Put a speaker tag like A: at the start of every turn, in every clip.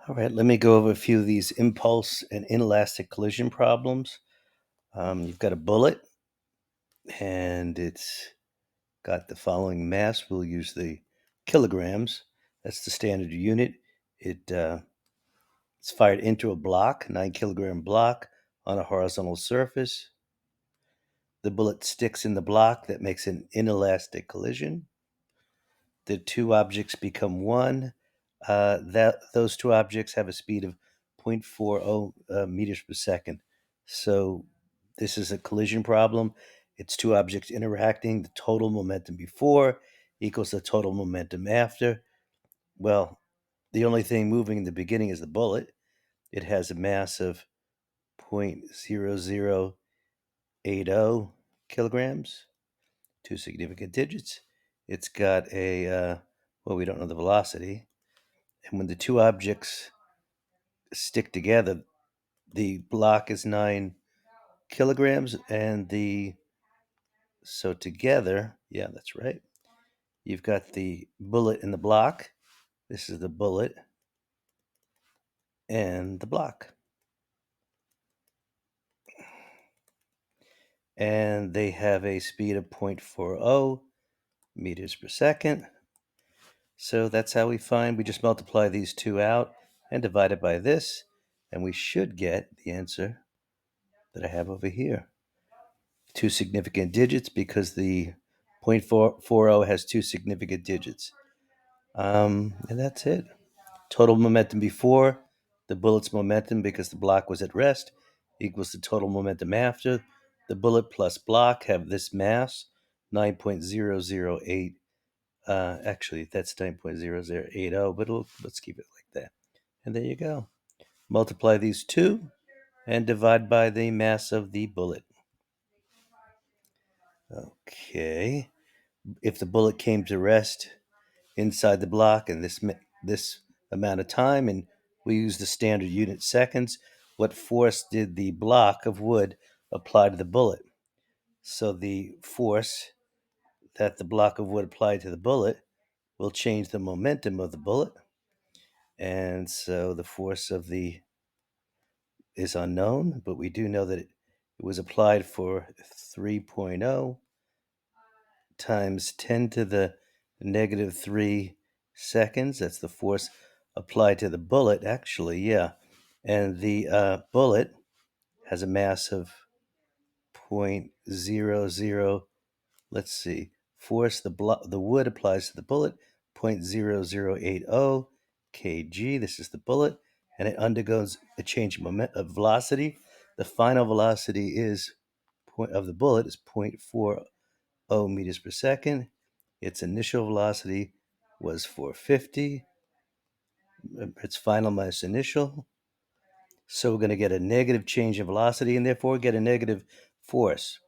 A: All right, let me go over a few of these impulse and inelastic collision problems. You've got a bullet, and it's got the following mass. We'll use the kilograms. That's the standard unit. It's fired into a block, 9-kilogram block, on a horizontal surface. The bullet sticks in the block. That makes an inelastic collision. The two objects become one. Those two objects have a speed of 0.40 meters per second. So this is a collision problem. It's two objects interacting. The total momentum before equals the total momentum after. Well, the only thing moving in the beginning is the bullet. It has a mass of 0.0080 kilograms, two significant digits. It's got we don't know the velocity. And when the two objects stick together, the block is 9 kilograms, so together, yeah, that's right. You've got the bullet in the block. This is the bullet and the block. And they have a speed of 0.40 meters per second. So that's how we just multiply these two out and divide it by this, and we should get the answer that I have over here. Two significant digits because the 0.40 has two significant digits. And that's it. Total momentum before, the bullet's momentum because the block was at rest, equals the total momentum after. The bullet plus block have this mass, 9.008. Actually, that's 9.0080, but let's keep it like that. And there you go. Multiply these two and divide by the mass of the bullet. Okay. If the bullet came to rest inside the block in this amount of time, and we use the standard unit seconds, what force did the block of wood apply to the bullet? So the force that the block of wood applied to the bullet will change the momentum of the bullet, and so the force is unknown, but we do know that it was applied for 3.0 times 10 to the negative 3 seconds. That's the force applied to the bullet, actually, yeah. And the bullet has a mass of 0.00. Let's see. Force the wood applies to the bullet, 0.0080 kg. This is the bullet, and it undergoes a change of velocity. The final velocity of the bullet is 0.40 meters per second. Its initial velocity was 450. Its final minus initial. So we're going to get a negative change in velocity and therefore get a negative force.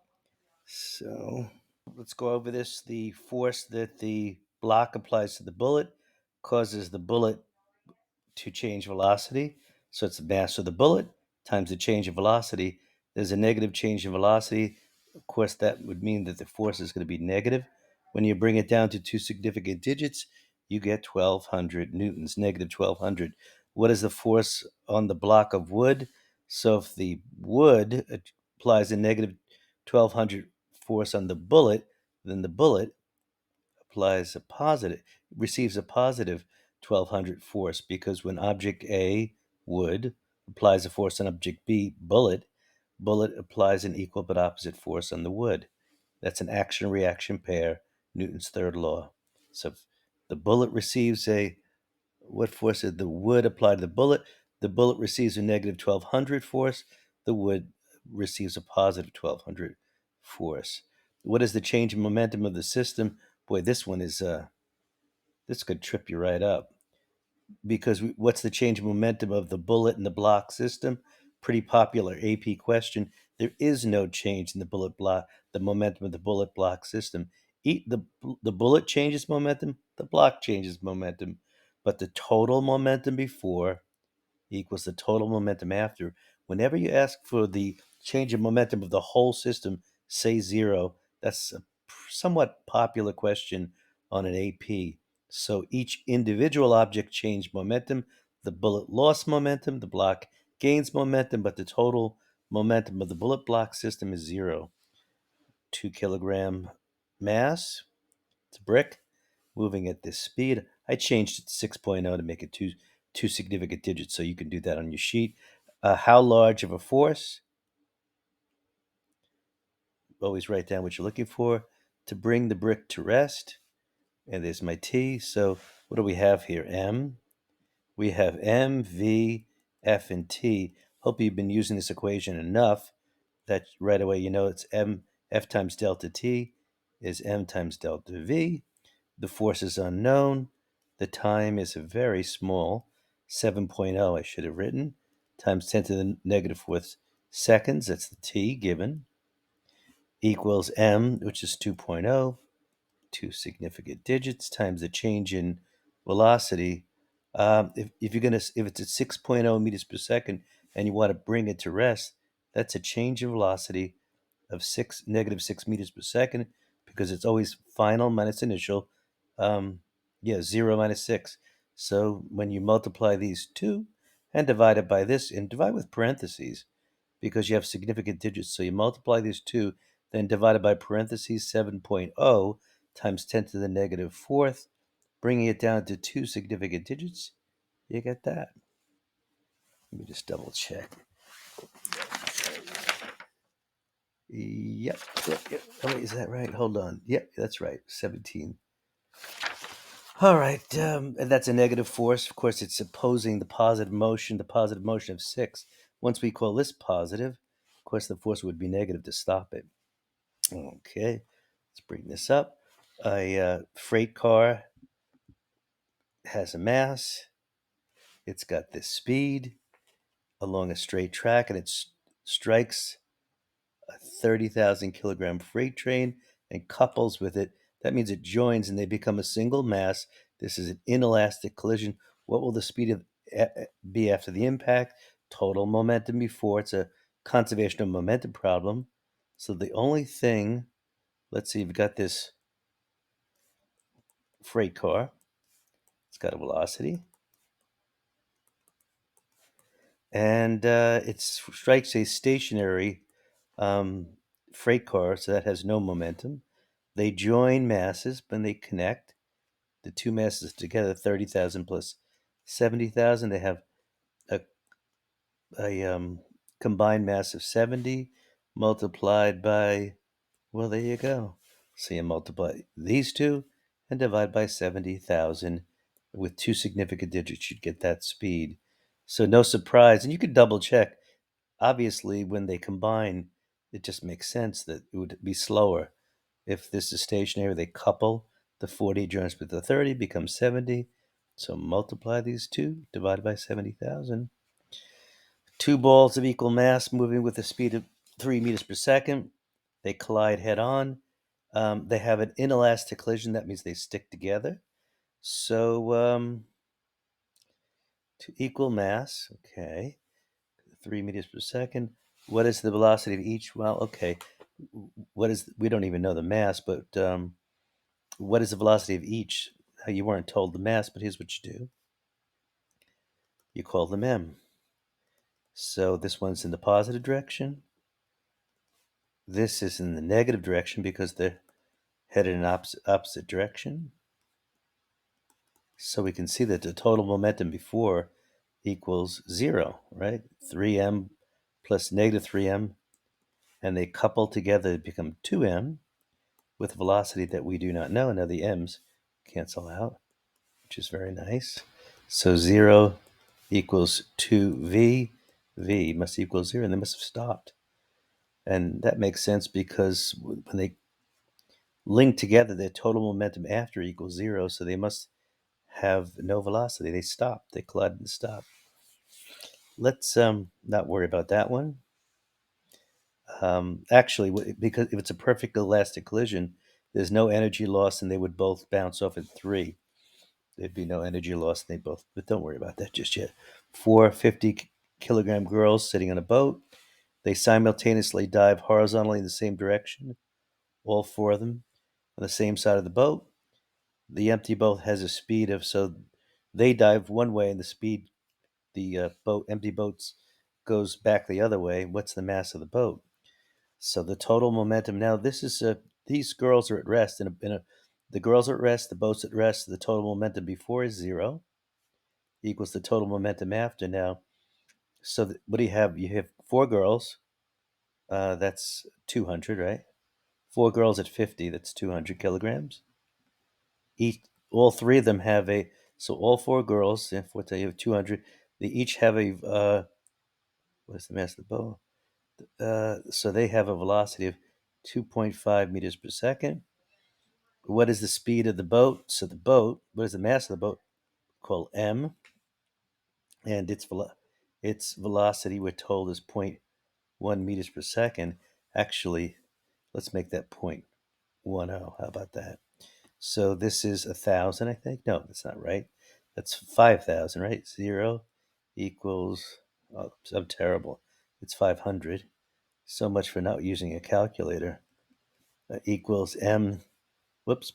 A: So let's go over this. The force that the block applies to the bullet causes the bullet to change velocity. So it's the mass of the bullet times the change of velocity. There's a negative change in velocity. Of course, that would mean that the force is going to be negative. When you bring it down to two significant digits, you get 1,200 newtons, negative 1,200. What is the force on the block of wood? So if the wood applies a negative 1,200 force on the bullet, then the bullet receives a positive 1,200 force, because when object A, wood, applies a force on object B, bullet applies an equal but opposite force on the wood. That's an action-reaction pair, Newton's third law. So if the bullet receives what force did the wood apply to the bullet? The bullet receives a negative 1,200 force. The wood receives a positive 1,200 force. What is the change in momentum of the system? Boy, this could trip you right up, because what's the change in momentum of the bullet and the block system? Pretty popular AP question. There is no change in the momentum of the bullet block system. The bullet changes momentum, the block changes momentum, but the total momentum before equals the total momentum after. Whenever you ask for the change in momentum of the whole system, say 0. That's a somewhat popular question on an AP. So each individual object changed momentum. the bullet lost momentum, the block gains momentum, but the total momentum of the bullet block system is 0. 2 kilogram mass, it's a brick, moving at this speed. I changed it to 6.0 to make it two significant digits, so you can do that on your sheet. How large of a force? Always write down what you're looking for. To bring the brick to rest, and there's my T. So what do we have here? M. We have M, V, F, and T. Hope you've been using this equation enough that right away you know it's M, F times delta T is M times delta V. The force is unknown. The time is very small, 7.0 I should have written, times 10 to the negative fourth seconds, that's the T given, equals M, which is 2.0, two significant digits, times the change in velocity. If it's at 6.0 meters per second and you want to bring it to rest, that's a change in velocity of negative 6 meters per second, because it's always final minus initial. 0 minus 6. So when you multiply these two and divide it by this, and divide with parentheses because you have significant digits, so you multiply these two, then divide it by parentheses 7.0 times 10 to the negative fourth, bringing it down to two significant digits, you get that. Let me just double check. Yep. Oh, wait, is that right? Hold on. Yep, that's right. 17. All right. And that's a negative force. Of course, it's opposing the positive motion of 6. Once we call this positive, of course, the force would be negative to stop it. Okay. Let's bring this up. A freight car has a mass. It's got this speed along a straight track, and it strikes a 30,000 kilogram freight train and couples with it. That means it joins and they become a single mass. This is an inelastic collision. What will the speed be after the impact? Total momentum before. It's a conservational momentum problem. So the only thing, let's see, you've got this freight car. It's got a velocity. And it strikes a stationary freight car, so that has no momentum. They join masses when they connect. The two masses together, 30,000 plus 70,000. They have a combined mass of 70 multiplied by, well, there you go. So you multiply these two and divide by 70,000 with two significant digits, you'd get that speed. So no surprise. And you could double check. Obviously, when they combine, it just makes sense that it would be slower. If this is stationary, they couple. The 40 joins with the 30 becomes 70. So multiply these two, divided by 70,000. Two balls of equal mass moving with a speed of 3 meters per second. They collide head on. They have an inelastic collision. That means they stick together. So to equal mass, okay, 3 meters per second. What is the velocity of each? Well, okay, we don't even know the mass, but what is the velocity of each? You weren't told the mass, but here's what you do. You call them m. So this one's in the positive direction. This is in the negative direction because they're headed in opposite direction. So we can see that the total momentum before equals 0, right? 3m plus negative 3m, and they couple together to become 2m with a velocity that we do not know. Now the m's cancel out, which is very nice. So 0 equals 2v. V must equal 0, and they must have stopped. And that makes sense because when they link together, their total momentum after equals 0, so they must have no velocity. They stop. They collide and stop. Let's not worry about that one. Actually, because if it's a perfect elastic collision, there's no energy loss, and they would both bounce off at 3. There'd be no energy loss, and they both. But don't worry about that just yet. 4 50-kilogram girls sitting on a boat. They simultaneously dive horizontally in the same direction. All 4 of them on the same side of the boat. The empty boat has a speed of, so they dive one way and the speed the boat, empty boats, goes back the other way, what's the mass of the boat? So the total momentum. Now this is these girls are at rest. The girls are at rest. The boat's at rest. The total momentum before is 0 equals the total momentum after. Now, so what do you have? You have 4 girls. That's 200, right? 4 girls at 50. That's 200 kilograms. All 3 of them have a. So all 4 girls, if what they have 200, they each have a. What's the mass of the boat? So they have a velocity of 2.5 meters per second. What is the speed of the boat? So the boat, what is the mass of the boat? Called m, and its velocity we're told is 0.1 meters per second. Actually, let's make that 0.10. How about that? So this is 1,000, I think. No, that's not right. That's 5,000, right? 0 equals. Oh, I'm terrible. It's 500. So much for not using a calculator. Equals m.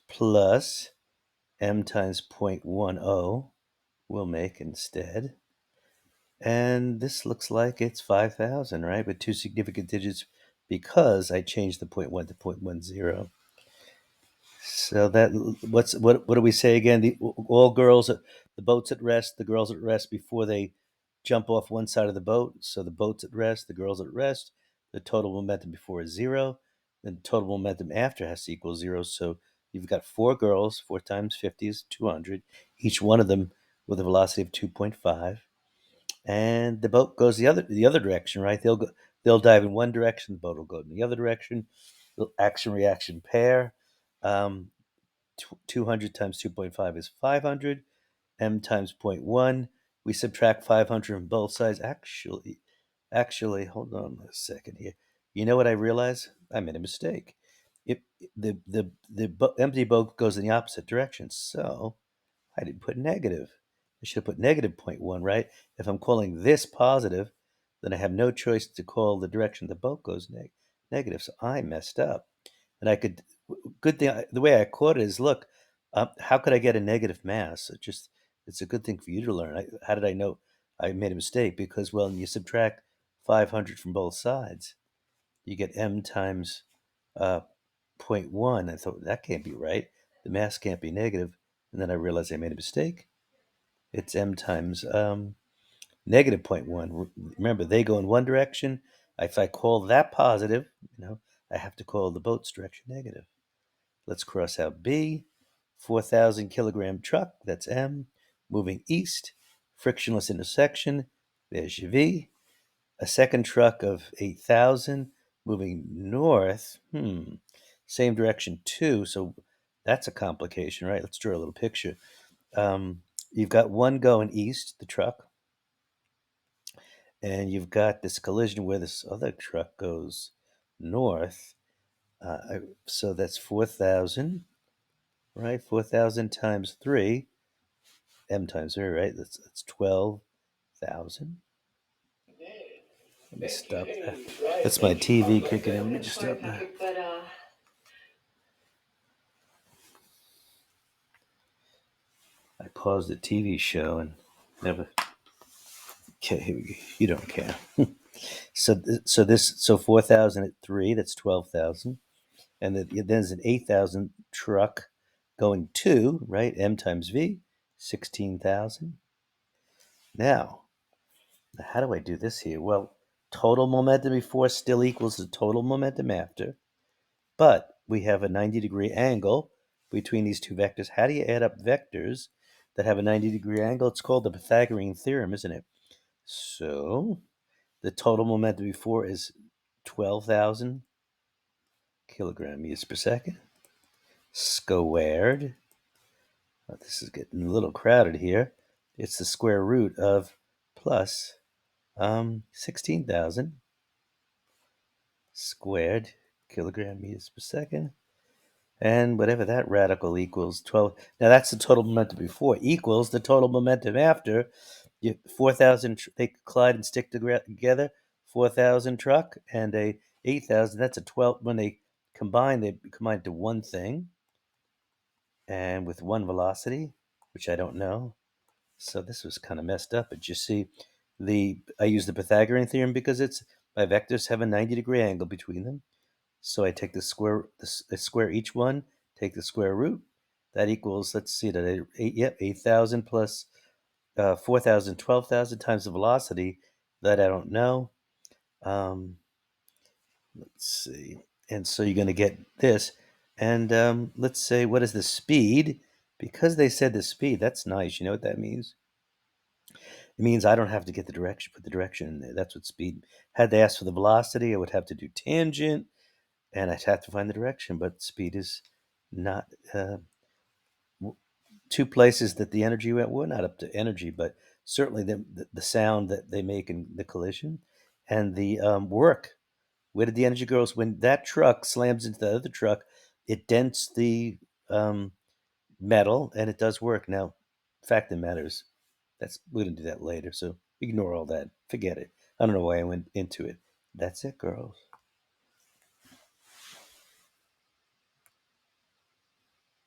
A: Plus m times 0.10 we'll make instead. And this looks like it's 5,000, right? With 2 significant digits because I changed the 0.1 to 0.10. So what do we say again? All girls, the boat's at rest, the girls at rest before they jump off one side of the boat. So the boat's at rest, the girls at rest. The total momentum before is 0. Then total momentum after has to equal 0. So you've got 4 girls, 4 times 50 is 200. Each one of them with a velocity of 2.5. And the boat goes the other direction, right? They'll dive in one direction, the boat will go in the other direction. Action reaction pair. 200 times 2.5 is 500. M times 0.1. We subtract 500 from both sides. Actually, hold on a second here. You know what I realized? I made a mistake. The empty boat goes in the opposite direction, so I didn't put negative. I should have put negative 0.1, right? If I'm calling this positive, then I have no choice to call the direction the boat goes negative. So I messed up. And I could, good thing, the way I caught it is, look, how could I get a negative mass? It's a good thing for you to learn. How did I know I made a mistake? Because, well, when you subtract 500 from both sides, you get m times 0.1. I thought, that can't be right. The mass can't be negative. And then I realized I made a mistake. It's m times negative 0.1. Remember, they go in one direction. If I call that positive, I have to call the boat's direction negative. Let's cross out B. 4,000 kilogram truck, that's M, moving east, frictionless intersection, there's your V. A second truck of 8,000 moving north, same direction too, so that's a complication, right? Let's draw a little picture. You've got one going east, the truck, and you've got this collision where this other truck goes north. So that's 4,000, right? 4,000 times 3, m times 3, right? That's 12,000. Let me stop that. That's my TV kicking in. Let me just stop that. I paused the TV show and never. Okay, here we go. You don't care. So 4,000 at 3, that's 12,000. And then there's an 8,000 truck going 2, right? M times V, 16,000. Now, how do I do this here? Well, total momentum before still equals the total momentum after, but we have a 90-degree angle between these two vectors. How do you add up vectors that have a 90-degree angle? It's called the Pythagorean Theorem, isn't it? So the total momentum before is 12,000 kilogram meters per second squared. This is getting a little crowded here. It's the square root of plus 16,000 squared kilogram meters per second. And whatever that radical equals 12. Now that's the total momentum before equals the total momentum after. 4,000, they collide and stick together. 4,000 truck and a 8,000. That's a 12. When they combine to one thing. And with one velocity, which I don't know. So this was kind of messed up. But you see, I use the Pythagorean theorem because my vectors have a 90-degree angle between them. So I take I square each one, take the square root. That equals, let's see, 8,000 plus 4,000, 12,000 times the velocity that I don't know. Let's see. And so you're going to get this. And let's say, what is the speed? Because they said the speed, that's nice. You know what that means? It means I don't have to get the direction, put the direction in there. That's what speed. Had they asked for the velocity, I would have to do tangent, and I'd have to find the direction. But speed is not two places that the energy went. Well, not up to energy, but certainly the sound that they make in the collision and the work. Where did the energy go? When that truck slams into the other truck, it dents the um, metal, and it does work. Now, fact of the matter is, we're gonna do that later. So ignore all that. Forget it. I don't know why I went into it. That's it, girls.